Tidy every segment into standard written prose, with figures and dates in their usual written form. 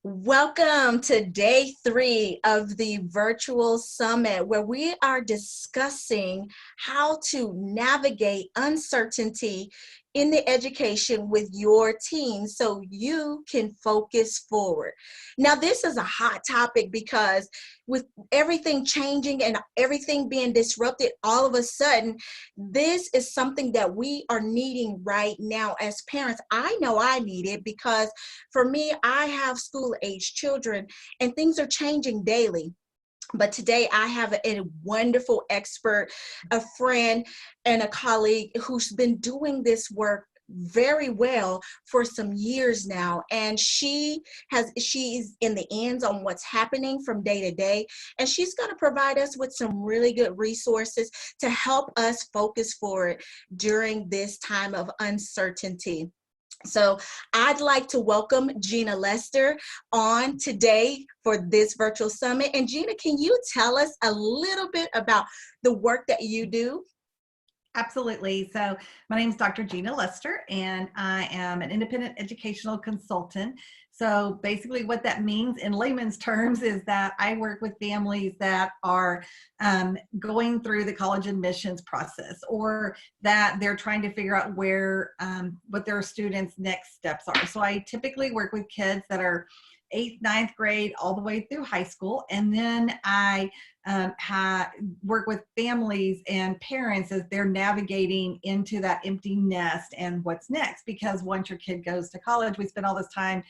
Welcome to day 3 of the virtual summit, where we are discussing how to navigate uncertainty in the education with your team so you can focus forward. Now, this is a hot topic because with everything changing and everything being disrupted all of a sudden, this is something that we are needing right now as parents. I know I need it because for me, I have school-age children and things are changing daily. But today I have a wonderful expert, a friend, and a colleague who's been doing this work very well for some years now, and she's in the ends on what's happening from day to day, and she's going to provide us with some really good resources to help us focus forward during this time of uncertainty. So I'd like to welcome Gena Lester on today for this virtual summit. And Gena, can you tell us a little bit about the work that you do? Absolutely. So my name is Dr. Gena Lester, and I am an independent educational consultant. So basically what that means in layman's terms is that I work with families that are going through the college admissions process, or that they're trying to figure out what their students' next steps are. So I typically work with kids that are 8th, 9th grade, all the way through high school. And then I work with families and parents as they're navigating into that empty nest and what's next. Because once your kid goes to college, we spend all this time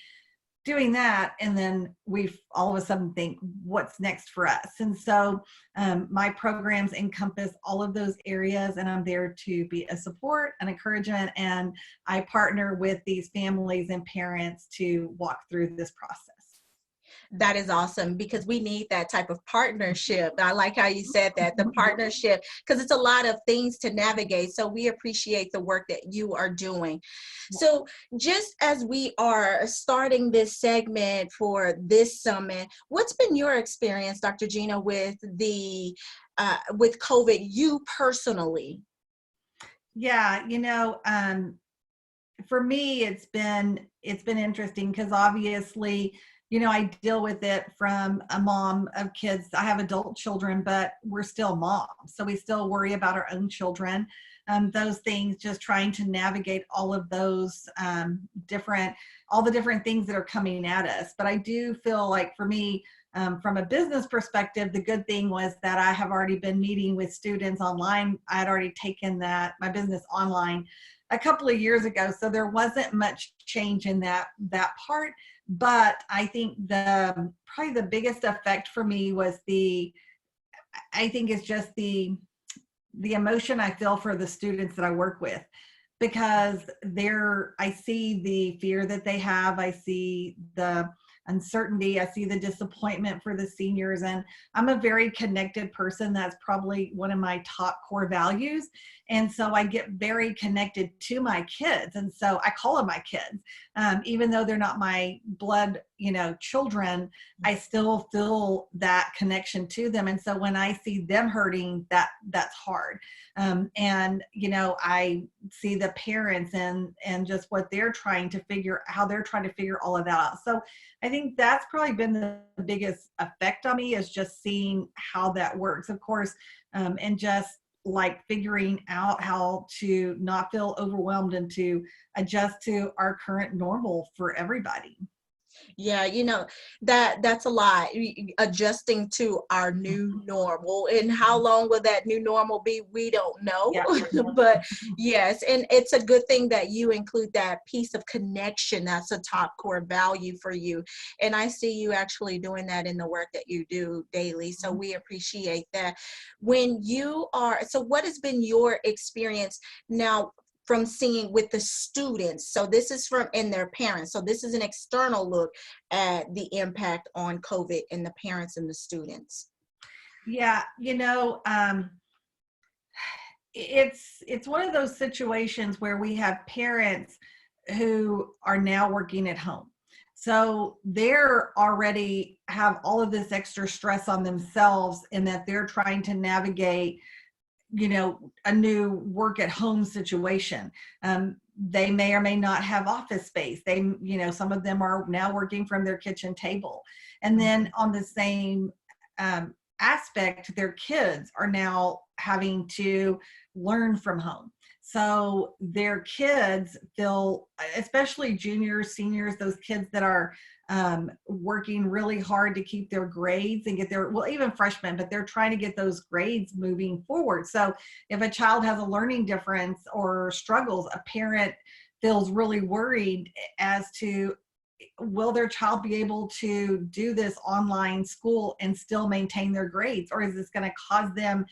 doing that, and then we all of a sudden think, what's next for us? And so my programs encompass all of those areas, and I'm there to be a support, an encouragement, and I partner with these families and parents to walk through this process. That is awesome, because we need that type of partnership. I like how you said that, the partnership, because it's a lot of things to navigate. So we appreciate the work that you are doing. So just as we are starting this segment for this summit, what's been your experience, Dr. Gena, with COVID, you personally? Yeah, for me, it's been interesting because obviously, I deal with it from a mom of kids. I have adult children, but we're still moms. So we still worry about our own children. Those things, just trying to navigate all of those all the different things that are coming at us. But I do feel like for me, from a business perspective, the good thing was that I have already been meeting with students online. I had already taken my business online a couple of years ago. So there wasn't much change in that part. But I think probably the biggest effect for me was I think it's just the emotion I feel for the students that I work with, because I see the fear that they have. I see the uncertainty. I see the disappointment for the seniors, and I'm a very connected person. That's probably one of my top core values. And so I get very connected to my kids. And so I call them my kids. Even though they're not my blood, children, I still feel that connection to them. And so when I see them hurting, that's hard. I see the parents and just what they're trying to how they're trying to figure all of that out. So I think that's probably been the biggest effect on me, is just seeing how that works, of course, and just like figuring out how to not feel overwhelmed and to adjust to our current normal for everybody. Yeah, that's a lot, adjusting to our new normal. And how long will that new normal be? We don't know. Yeah. But yes, and it's a good thing that you include that piece of connection. That's a top core value for you. And I see you actually doing that in the work that you do daily. So we appreciate that. So what has been your experience now from seeing with the students? So this is and their parents. So this is an external look at the impact on COVID and the parents and the students. Yeah, it's one of those situations where we have parents who are now working at home. So they're already have all of this extra stress on themselves, in that they're trying to navigate a new work at home situation. they may or may not have office space. They, you know, some of them are now working from their kitchen table. And then on the same aspect, their kids are now having to learn from home. So their kids feel, especially juniors, seniors, those kids that are working really hard to keep their grades and get their, well, even freshmen, but they're trying to get those grades moving forward. So if a child has a learning difference or struggles, a parent feels really worried as to, will their child be able to do this online school and still maintain their grades? Or is this going to cause them,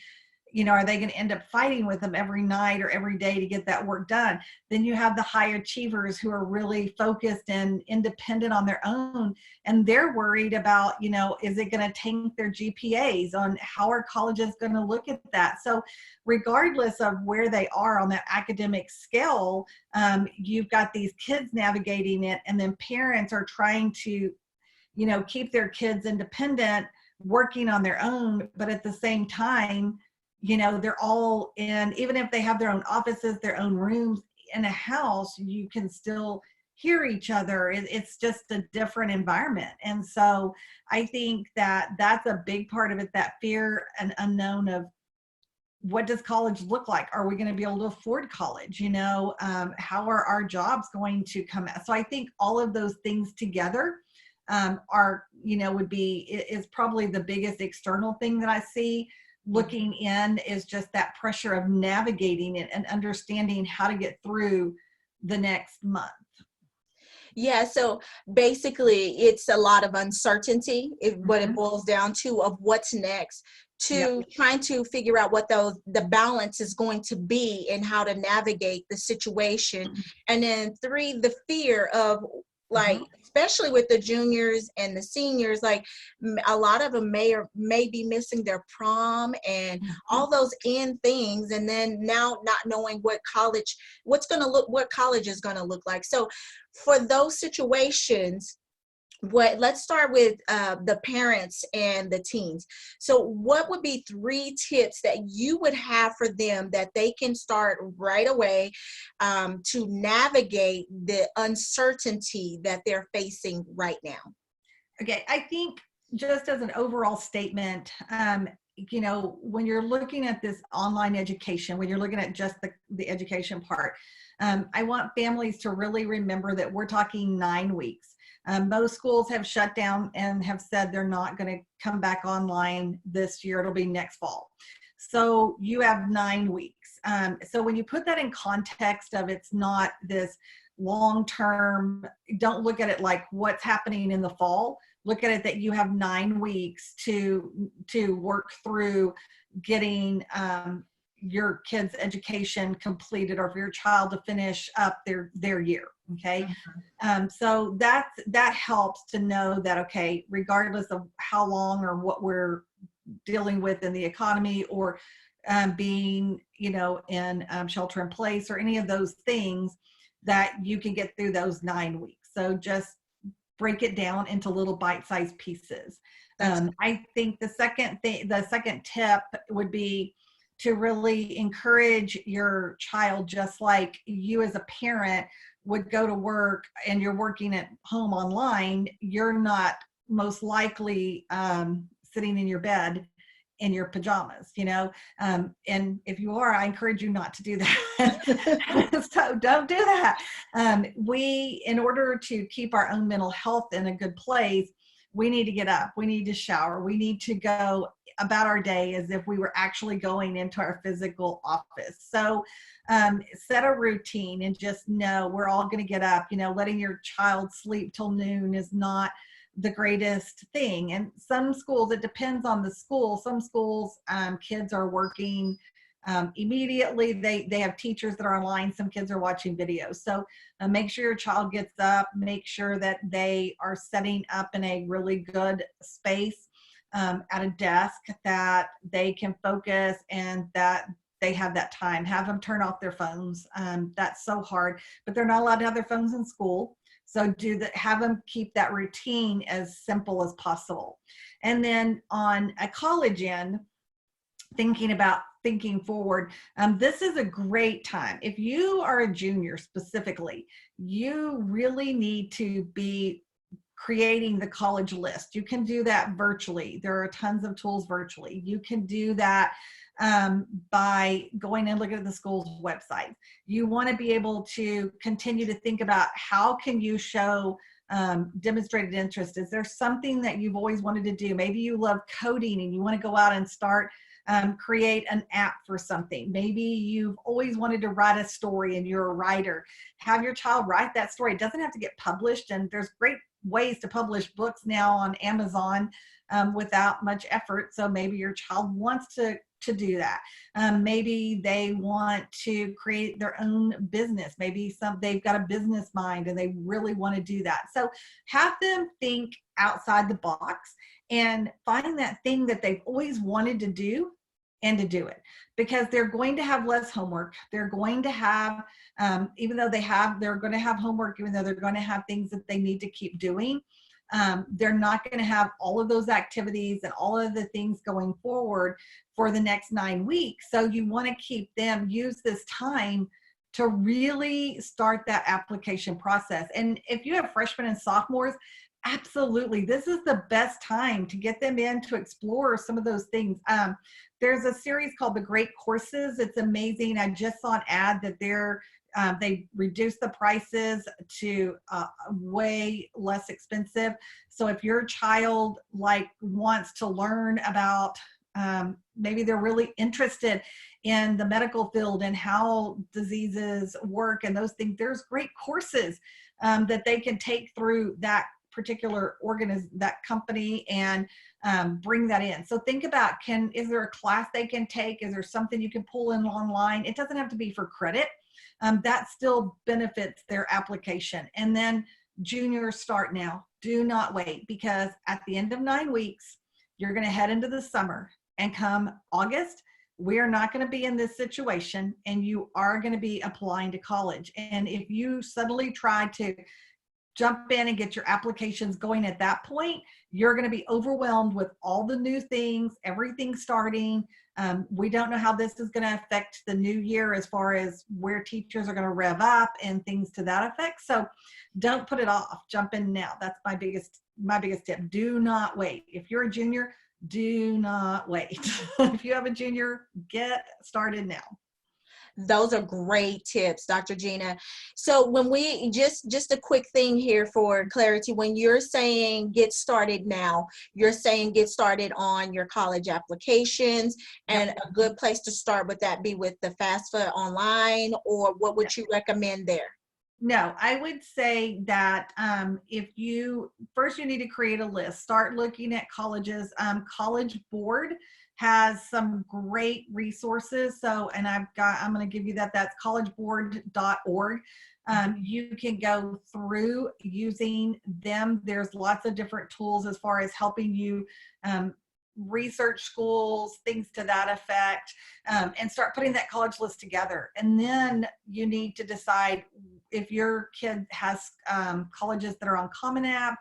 you know, are they going to end up fighting with them every night or every day to get that work done? Then you have the high achievers who are really focused and independent on their own, and they're worried about, you know, is it going to tank their GPAs? On how are colleges going to look at that? So regardless of where they are on that academic scale, you've got these kids navigating it, and then parents are trying to, you know, keep their kids independent, working on their own, but at the same time, you know, they're all in, even if they have their own offices, their own rooms in a house, you can still hear each other. It's just a different environment. And so I think that that's a big part of it, that fear and unknown of what does college look like? Are we going to be able to afford college? You know, how are our jobs going to come out? So I think all of those things together are, you know, is probably the biggest external thing that I see. Looking in is just that pressure of navigating it and understanding how to get through the next month. Yeah, so basically it's a lot of uncertainty, what it boils down to, of what's next, Yep. to trying to figure out what the balance is going to be and how to navigate the situation. And then three, the fear of, like, especially with the juniors and the seniors, like a lot of them may be missing their prom and all those end things, and then now not knowing what college is going to look like. So for those situations, let's start with the parents and the teens. So what would be 3 tips that you would have for them that they can start right away to navigate the uncertainty that they're facing right now? Okay, I think just as an overall statement, you know, when you're looking at this online education, when you're looking at just the education part, I want families to really remember that we're talking 9 weeks. Most schools have shut down and have said they're not going to come back online this year. It'll be next fall. So you have 9 weeks. So when you put that in context of, it's not this long-term, don't look at it like what's happening in the fall. Look at it that you have 9 weeks to work through getting your kid's education completed, or for your child to finish up their year. Okay. So that helps to know that, okay, regardless of how long or what we're dealing with in the economy, or being, you know, in shelter in place or any of those things, that you can get through those 9 weeks. So just break it down into little bite-sized pieces. I think the second tip would be to really encourage your child, just like you as a parent would go to work and you're working at home online. You're not most likely sitting in your bed in your pajamas, you know, and if you are, I encourage you not to do that. So don't do that. In order to keep our own mental health in a good place, we need to get up, we need to shower, we need to go about our day as if we were actually going into our physical office. So set a routine and just know we're all going to get up. You know, letting your child sleep till noon is not the greatest thing. And some schools, it depends on the school. Some schools, kids are working immediately. They have teachers that are online. Some kids are watching videos. So make sure your child gets up, make sure that they are setting up in a really good space at a desk that they can focus, and that they have that time. Have them turn off their phones. That's so hard, but they're not allowed to have their phones in school. So have them keep that routine as simple as possible. And then on a college end, thinking about thinking forward, this is a great time. If you are a junior specifically, you really need to be creating the college list. You can do that virtually. There are tons of tools virtually. You can do that by going and looking at the school's website. You want to be able to continue to think about how can you show demonstrated interest. Is there something that you've always wanted to do? Maybe you love coding and you want to go out and start create an app for something. Maybe you've always wanted to write a story and you're a writer. Have your child write that story. It doesn't have to get published, and there's great ways to publish books now on Amazon without much effort. So maybe your child wants to do that. Maybe they want to create their own business. Maybe they've got a business mind and they really want to do that. So have them think outside the box and find that thing that they've always wanted to do and to do it, because they're going to have less homework. They're going to have, even though they're going to have homework, even though they're going to have things that they need to keep doing, they're not going to have all of those activities and all of the things going forward for the next 9 weeks. So you want to keep them use this time to really start that application process. And if you have freshmen and sophomores, absolutely, this is the best time to get them in to explore some of those things. There's a series called The Great Courses. It's amazing. I just saw an ad that they reduced the prices to way less expensive. So if your child wants to learn about, maybe they're really interested in the medical field and how diseases work and those things, there's great courses that they can take through that particular that company and bring that in. So think about, is there a class they can take? Is there something you can pull in online? It doesn't have to be for credit. That still benefits their application. And then juniors, start now. Do not wait, because at the end of 9 weeks, you're going to head into the summer, and come August, we are not going to be in this situation, and you are going to be applying to college. And if you suddenly try to jump in and get your applications going at that point, you're going to be overwhelmed with all the new things, everything starting. We don't know how this is going to affect the new year as far as where teachers are going to rev up and things to that effect. So don't put it off. Jump in now. That's my biggest tip. Do not wait. If you're a junior, do not wait. If you have a junior, get started now. Those are great tips, Dr. Gena. So when we just a quick thing here for clarity, when you're saying get started now, you're saying get started on your college applications, and a good place to start, would that be with the FAFSA online, or what would you recommend there? No, I would say that if you need to create a list, start looking at colleges. College Board has some great resources. So, and I'm going to give you that. That's collegeboard.org. You can go through using them. There's lots of different tools as far as helping you research schools, things to that effect, and start putting that college list together. And then you need to decide if your kid has colleges that are on Common App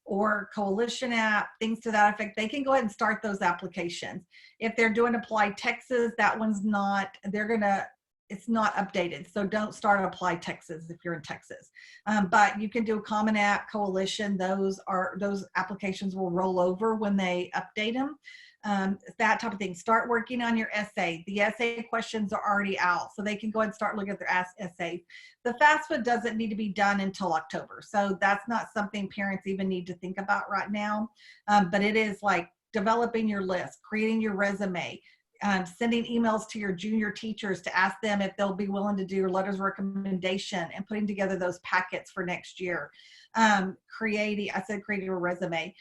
or Coalition App, things to that effect. They can go ahead and start those applications. If they're doing Apply Texas, that one's not, it's not updated. So don't start Apply Texas if you're in Texas. But you can do a Common App, Coalition. Those applications will roll over when they update them. That type of thing. Start working on your essay. The essay questions are already out, so they can go ahead and start looking at their essays. The FAFSA doesn't need to be done until October, so that's not something parents even need to think about right now. But it is like developing your list, creating your resume, sending emails to your junior teachers to ask them if they'll be willing to do letters of recommendation, and putting together those packets for next year. Creating a resume,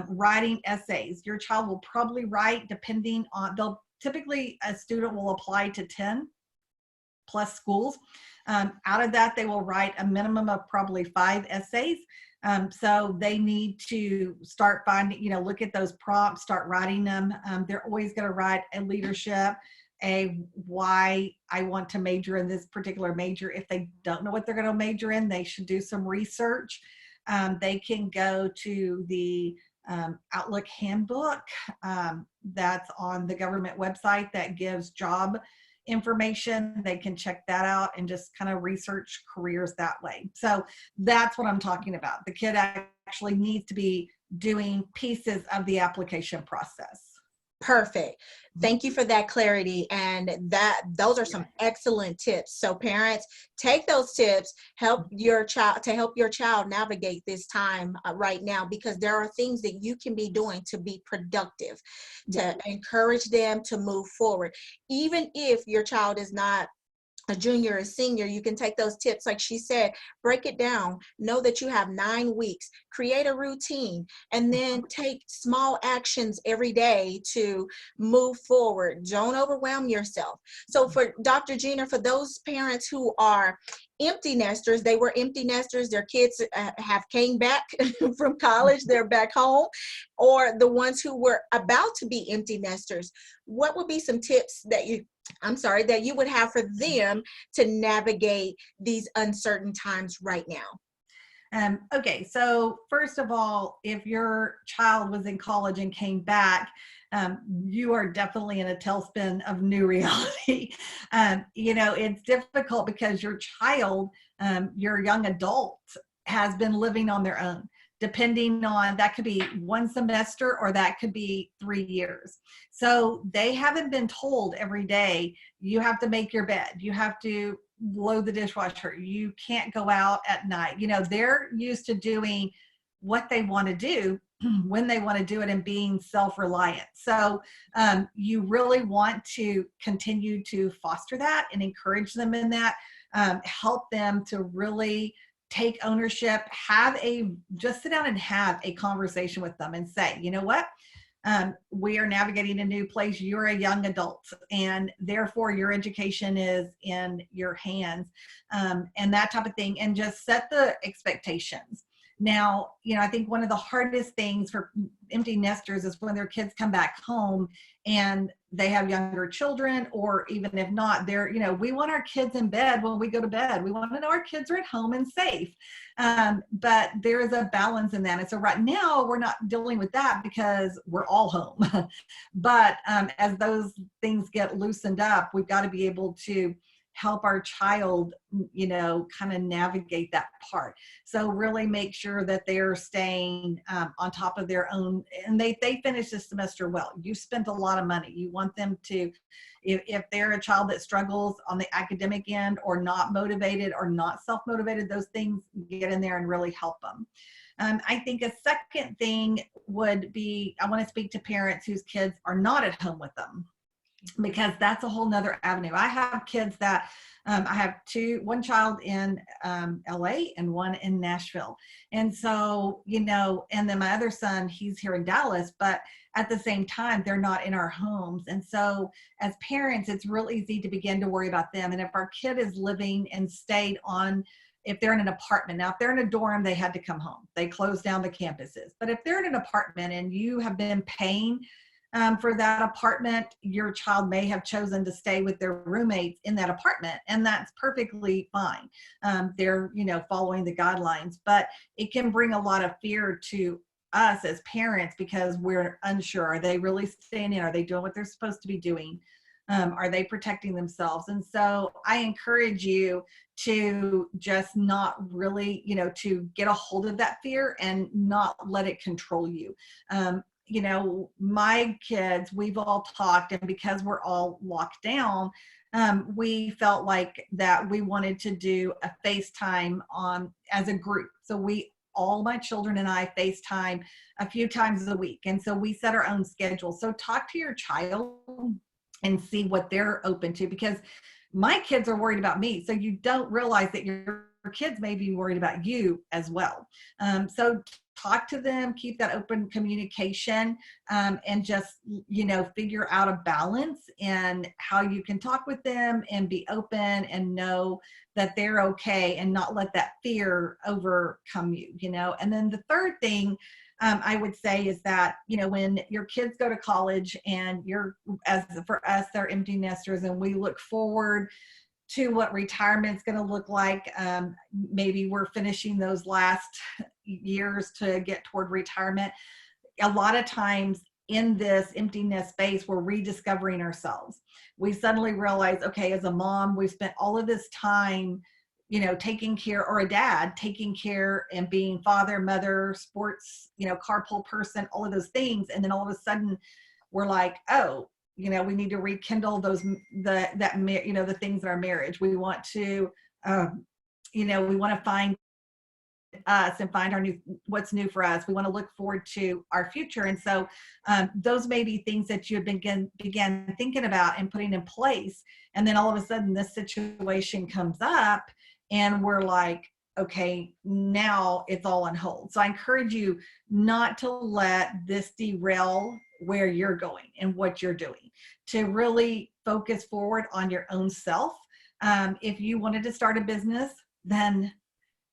writing essays. Your child will probably write, depending on, typically a student will apply to 10 plus schools. Out of that, they will write a minimum of probably 5 essays. So they need to start finding, look at those prompts, start writing them. They're always going to write a leadership, why I want to major in this particular major. If they don't know what they're going to major in, they should do some research. They can go to the Outlook handbook that's on the government website that gives job information. They can check that out and just kind of research careers that way. So that's what I'm talking about. The kid actually needs to be doing pieces of the application process. Perfect. Thank you for that clarity. And those are some excellent tips. So parents, take those tips, help your child navigate this time right now, because there are things that you can be doing to be productive, to encourage them to move forward. Even if your child is not a junior or senior, you can take those tips, like she said, break it down, know that you have 9 weeks, create a routine, and then take small actions every day to move forward. Don't overwhelm yourself. So for Dr. Gena, for those parents who are empty nesters, they were empty nesters, their kids have came back from college, they're back home, or the ones who were about to be empty nesters, what would be some tips that you would have for them to navigate these uncertain times right now? Okay, so first of all, if your child was in college and came back, you are definitely in a tailspin of new reality. It's difficult because your child, your young adult, has been living on their own. Depending on, that could be 1 semester or that could be 3 years. So they haven't been told every day, you have to make your bed, you have to load the dishwasher, you can't go out at night. They're used to doing what they want to do when they want to do it and being self-reliant. So you really want to continue to foster that and encourage them in that, help them to really take ownership, just sit down and have a conversation with them and say, you know what? We are navigating a new place. You're a young adult, and therefore your education is in your hands, and that type of thing, and just set the expectations. Now, I think one of the hardest things for empty nesters is when their kids come back home and they have younger children, or even if not, we want our kids in bed when we go to bed. We want to know our kids are at home and safe. But there is a balance in that. And so right now we're not dealing with that because we're all home. But as those things get loosened up, we've got to be able to help our child, kind of navigate that part. So really make sure that they're staying on top of their own, and they finish the semester well. You spent a lot of money. You want them to, if they're a child that struggles on the academic end, or not motivated or not self-motivated, those things, get in there and really help them. I think a second thing would be, I want to speak to parents whose kids are not at home with them, because that's a whole nother avenue. I have kids that I have one child in LA and one in Nashville. And so, and then my other son, he's here in Dallas, but at the same time, they're not in our homes. And so as parents, it's real easy to begin to worry about them. And if our kid is living and stayed on, if they're in an apartment, now if they're in a dorm, they had to come home. They closed down the campuses. But if they're in an apartment and you have been paying for that apartment, your child may have chosen to stay with their roommates in that apartment, and that's perfectly fine. They're, following the guidelines, but it can bring a lot of fear to us as parents because we're unsure. Are they really staying in? Are they doing what they're supposed to be doing? Are they protecting themselves? And so I encourage you to just not really, to get a hold of that fear and not let it control you. My kids, we've all talked, and because we're all locked down, we felt like that we wanted to do a FaceTime as a group. So all my children and I FaceTime a few times a week. And so we set our own schedule. So talk to your child and see what they're open to, because my kids are worried about me. So you don't realize that your kids may be worried about you as well. So talk to them, keep that open communication, and just, figure out a balance in how you can talk with them and be open and know that they're okay, and not let that fear overcome you, And then the third thing I would say is that, when your kids go to college and for us, they're empty nesters, and we look forward to what retirement's going to look like. Maybe we're finishing those last years to get toward retirement. a lot of times in this emptiness space, we're rediscovering ourselves. We suddenly realize, okay, as a mom, we've spent all of this time, taking care, or a dad taking care and being father, mother, sports, carpool person, all of those things. And then all of a sudden we're like, oh, we need to rekindle the things in our marriage. We want to, we want to find us and find what's new for us. We want to look forward to our future. And so those may be things that you began thinking about and putting in place. And then all of a sudden this situation comes up and we're like, okay, now it's all on hold. So I encourage you not to let this derail where you're going and what you're doing, to really focus forward on your own self. If you wanted to start a business, then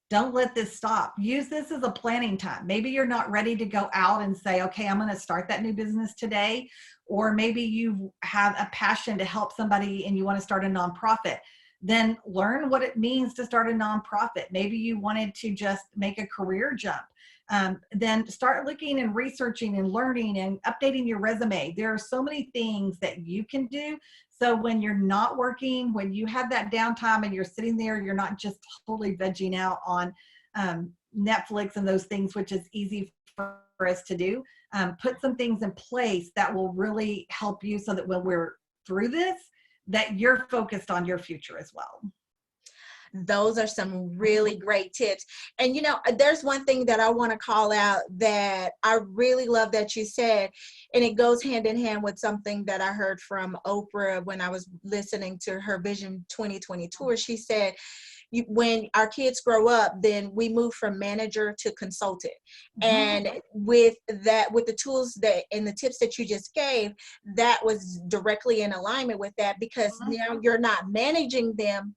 don't let this stop. Use this as a planning time. Maybe you're not ready to go out and say, okay, I'm going to start that new business today. Or maybe you have a passion to help somebody and you want to start a nonprofit. Then learn what it means to start a nonprofit. Maybe you wanted to just make a career jump. Then start looking and researching and learning and updating your resume. There are so many things that you can do. So when you're not working, when you have that downtime and you're sitting there, you're not just totally vegging out on Netflix and those things, which is easy for us to do. Put some things in place that will really help you so that when we're through this, that you're focused on your future as well. Those are some really great tips. And there's one thing that I want to call out that I really love that you said, and it goes hand in hand with something that I heard from Oprah when I was listening to her Vision 2020 tour. She said, when our kids grow up, then we move from manager to consultant. And with the tools that and the tips that you just gave, that was directly in alignment with that, because now you're not managing them.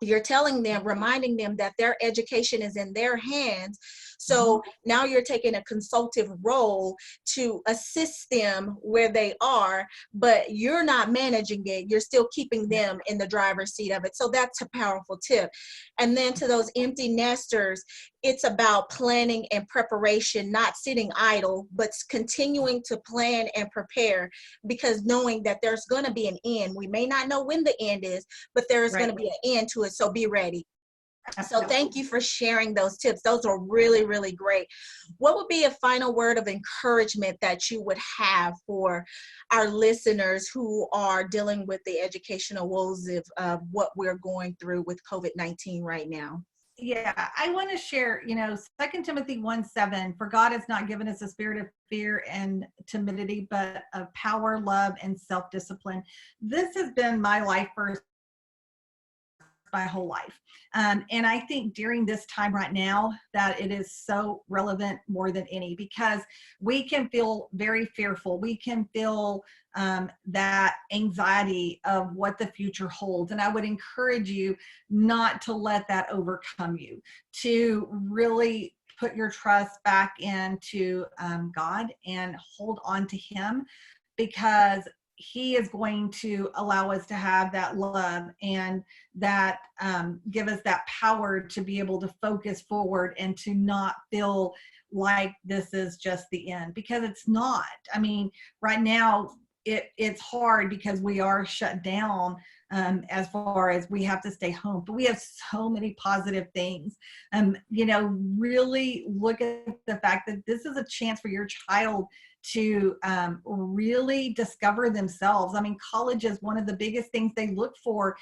You're telling them, reminding them that their education is in their hands. So now you're taking a consultative role to assist them where they are, but you're not managing it. You're still keeping them in the driver's seat of it. So that's a powerful tip. And then to those empty nesters, it's about planning and preparation, not sitting idle, but continuing to plan and prepare, because knowing that there's going to be an end. We may not know when the end is, but there is going to be an end to it. So be ready. So thank you for sharing those tips. Those are really, really great. What would be a final word of encouragement that you would have for our listeners who are dealing with the educational woes of what we're going through with COVID-19 right now? Yeah, I want to share, 2 Timothy 1:7, for God has not given us a spirit of fear and timidity, but of power, love, and self-discipline. This has been my life verse my whole life. And I think during this time right now that it is so relevant more than any, because we can feel very fearful. We can feel that anxiety of what the future holds. And I would encourage you not to let that overcome you, to really put your trust back into God and hold on to Him, because He is going to allow us to have that love and that give us that power to be able to focus forward and to not feel like this is just the end, because it's not. I mean, right now it's hard because we are shut down as far as we have to stay home, but we have so many positive things. Really look at the fact that this is a chance for your child to really discover themselves. I mean, college is one of the biggest things they look for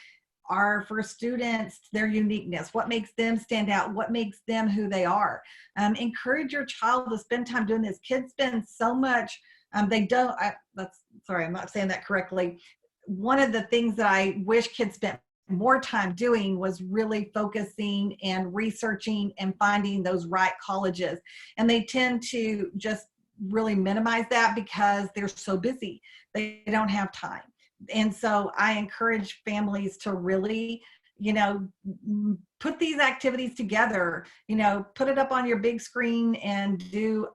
are for students, their uniqueness, what makes them stand out, what makes them who they are. Encourage your child to spend time doing this. Kids spend so much, sorry, I'm not saying that correctly. One of the things that I wish kids spent more time doing was really focusing and researching and finding those right colleges. And they tend to just really minimize that because they're so busy. They don't have time. And so I encourage families to really, put these activities together, put it up on your big screen and do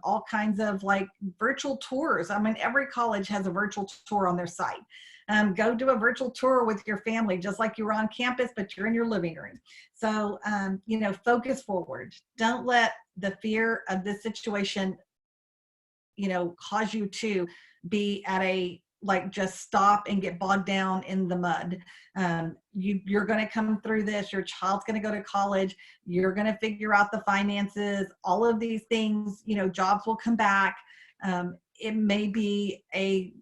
all kinds of like virtual tours. I mean, every college has a virtual tour on their site. Go do a virtual tour with your family, just like you were on campus, but you're in your living room. So, focus forward. Don't let the fear of this situation cause you to be at a, like, just stop and get bogged down in the mud. You're going to come through this. Your child's going to go to college. You're going to figure out the finances, all of these things. Jobs will come back. It may be a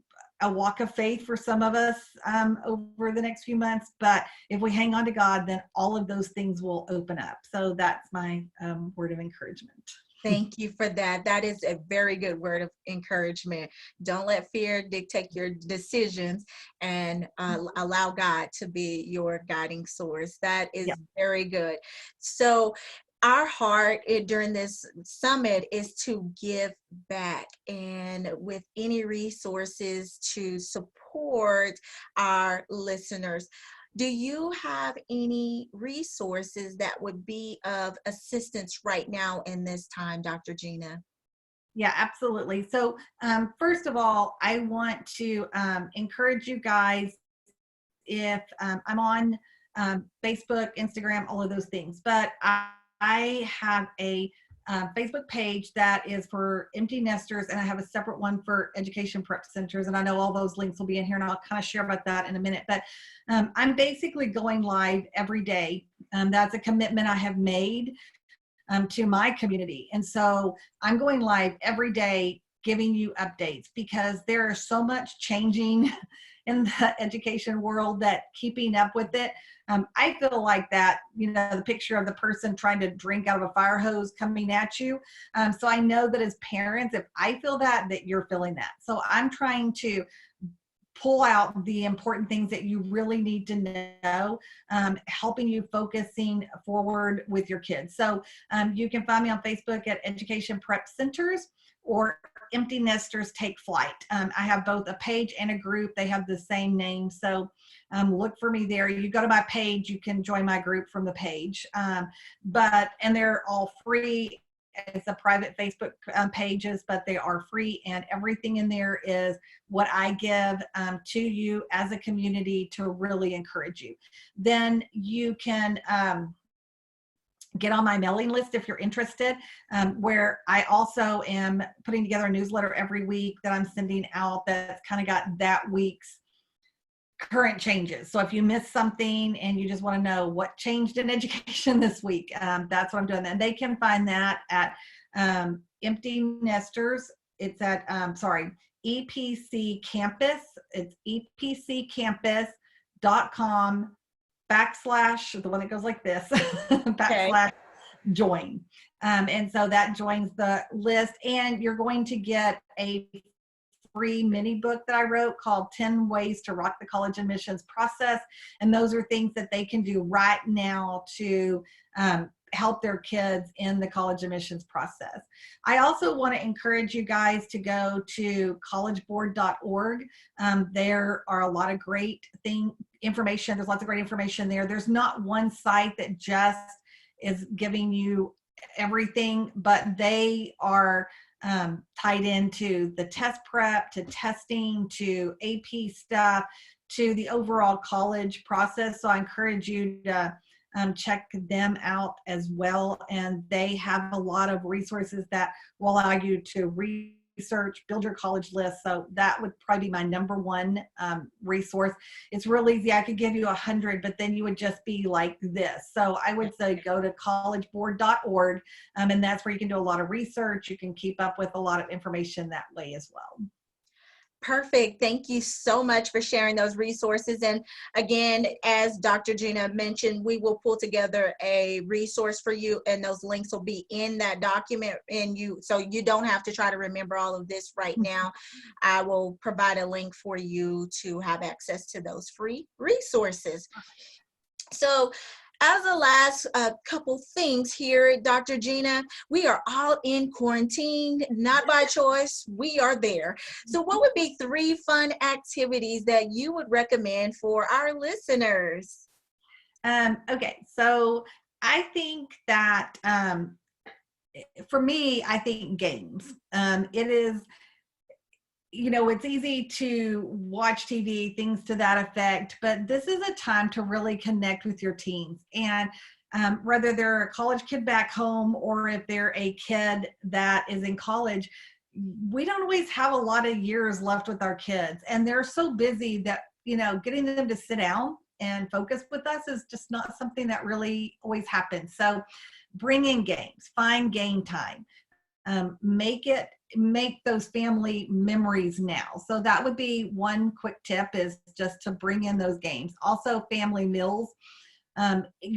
walk of faith for some of us over the next few months, but if we hang on to God, then all of those things will open up. So that's my word of encouragement. Thank you for that. That is a very good word of encouragement. Don't let fear dictate your decisions, and allow God to be your guiding source. That is Yeah. very good. So our heart during this summit is to give back, and with any resources to support our listeners. Do you have any resources that would be of assistance right now in this time, Dr. Gena? Yeah, absolutely. So first of all, I want to encourage you guys, if I'm on Facebook, Instagram, all of those things, but I have a Facebook page that is for empty nesters, and I have a separate one for education prep centers. And I know all those links will be in here, and I'll kind of share about that in a minute. But I'm basically going live every day. That's a commitment I have made to my community. And so I'm going live every day giving you updates, because there is so much changing in the education world that keeping up with it, I feel like that, the picture of the person trying to drink out of a fire hose coming at you. So I know that as parents, if I feel that you're feeling that. So I'm trying to pull out the important things that you really need to know, helping you focusing forward with your kids. So you can find me on Facebook at Education Prep Centers or Empty Nesters Take Flight. I have both a page and a group. They have the same name. So look for me there. You go to my page, you can join my group from the page. And they're all free. It's a private Facebook pages, but they are free, and everything in there is what I give to you as a community to really encourage you. Then you can get on my mailing list if you're interested, where I also am putting together a newsletter every week that I'm sending out that's kind of got that week's current changes. So if you missed something and you just want to know what changed in education this week, that's what I'm doing. And they can find that at Empty Nesters. It's at, EPC Campus. It's epccampus.com / the one that goes like this, Okay. / join. And so that joins the list, and you're going to get a free mini book that I wrote called 10 Ways to Rock the College Admissions Process. And those are things that they can do right now to help their kids in the college admissions process. I also want to encourage you guys to go to collegeboard.org. There are a lot of great information. There's lots of great information there. There's not one site that just is giving you everything, but they are tied into the test prep, to testing, to AP stuff, to the overall college process. So I encourage you to check them out as well. And they have a lot of resources that will allow you to research, build your college list. So that would probably be my number one resource. It's real easy. I could give you 100, but then you would just be like this. So I would say go to collegeboard.org, and that's where you can do a lot of research. You can keep up with a lot of information that way as well. Perfect. Thank you so much for sharing those resources. And again, as Dr. Gena mentioned, we will pull together a resource for you, and those links will be in that document. So you don't have to try to remember all of this right now. I will provide a link for you to have access to those free resources. So as a last couple things here, Dr. Gena, we are all in quarantine, not by choice. We are there. So what would be 3 fun activities that you would recommend for our listeners? Okay, so I think that for me, I think games. It is, it's easy to watch TV, things to that effect, but this is a time to really connect with your teens. And whether they're a college kid back home or if they're a kid that is in college, we don't always have a lot of years left with our kids, and they're so busy that, getting them to sit down and focus with us is just not something that really always happens. So bring in games, find game time, make those family memories now. So that would be one quick tip, is just to bring in those games. Also, family meals.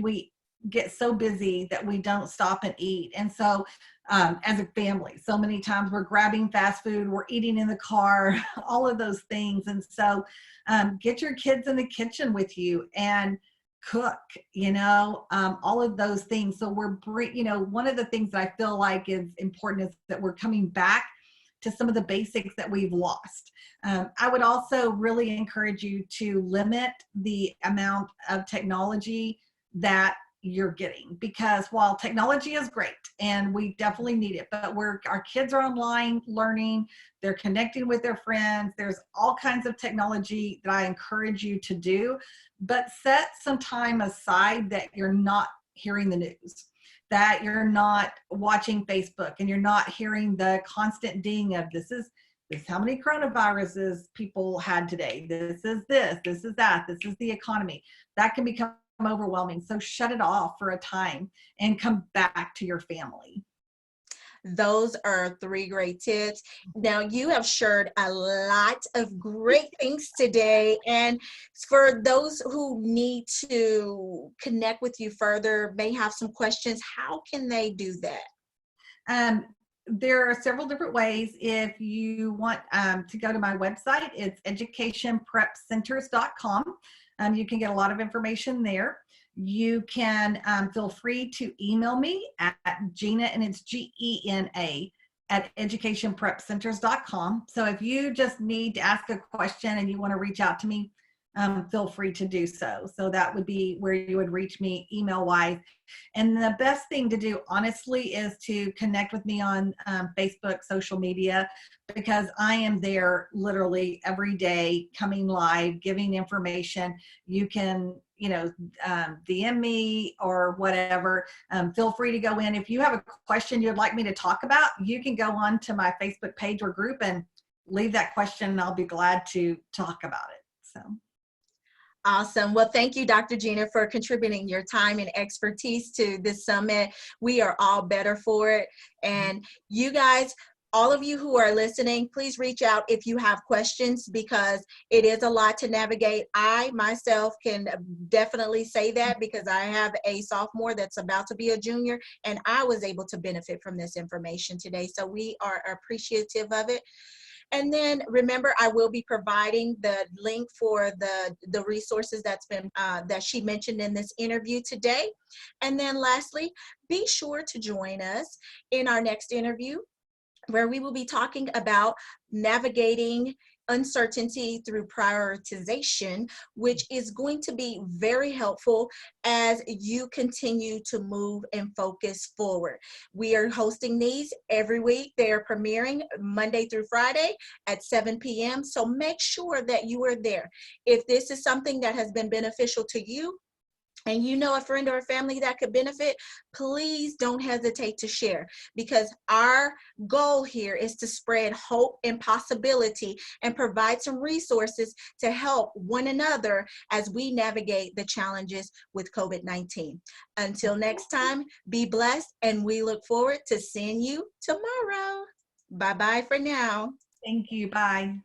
We get so busy that we don't stop and eat. And so as a family, so many times we're grabbing fast food, we're eating in the car, all of those things. And so get your kids in the kitchen with you and cook, all of those things. So one of the things that I feel like is important is that we're coming back to some of the basics that we've lost. I would also really encourage you to limit the amount of technology that you're getting, because while technology is great and we definitely need it, but our kids are online learning, they're connecting with their friends. There's all kinds of technology that I encourage you to do, but set some time aside that you're not hearing the news, that you're not watching Facebook, and you're not hearing the constant ding of this is how many coronaviruses people had today. This is that, this is the economy. That can become overwhelming. So shut it off for a time and come back to your family. Those are 3 great tips. Now, you have shared a lot of great things today. And for those who need to connect with you further, may have some questions, how can they do that? There are several different ways. If you want to go to my website, it's educationprepcenters.com. You can get a lot of information there. You can feel free to email me at Gena, and it's Gena, at educationprepcenters.com. So if you just need to ask a question and you want to reach out to me, feel free to do so. So that would be where you would reach me email wise. And the best thing to do, honestly, is to connect with me on Facebook, social media, because I am there literally every day, coming live, giving information. You can, DM me or whatever. Feel free to go in. If you have a question you'd like me to talk about, you can go on to my Facebook page or group and leave that question, and I'll be glad to talk about it. So. Awesome. Well, thank you, Dr. Gena, for contributing your time and expertise to this summit. We are all better for it. And you guys, all of you who are listening, please reach out if you have questions, because it is a lot to navigate. I myself can definitely say that, because I have a sophomore that's about to be a junior, and I was able to benefit from this information today. So we are appreciative of it. And then remember, I will be providing the link for the resources that she mentioned in this interview today. And then lastly, be sure to join us in our next interview, where we will be talking about navigating uncertainty through prioritization, which is going to be very helpful as you continue to move and focus forward. We are hosting these every week. They are premiering Monday through Friday at 7 p.m. So make sure that you are there. If this is something that has been beneficial to you, and you know a friend or a family that could benefit, please don't hesitate to share, because our goal here is to spread hope and possibility and provide some resources to help one another as we navigate the challenges with COVID-19. Until next time, be blessed, and we look forward to seeing you tomorrow. Bye-bye for now. Thank you. Bye.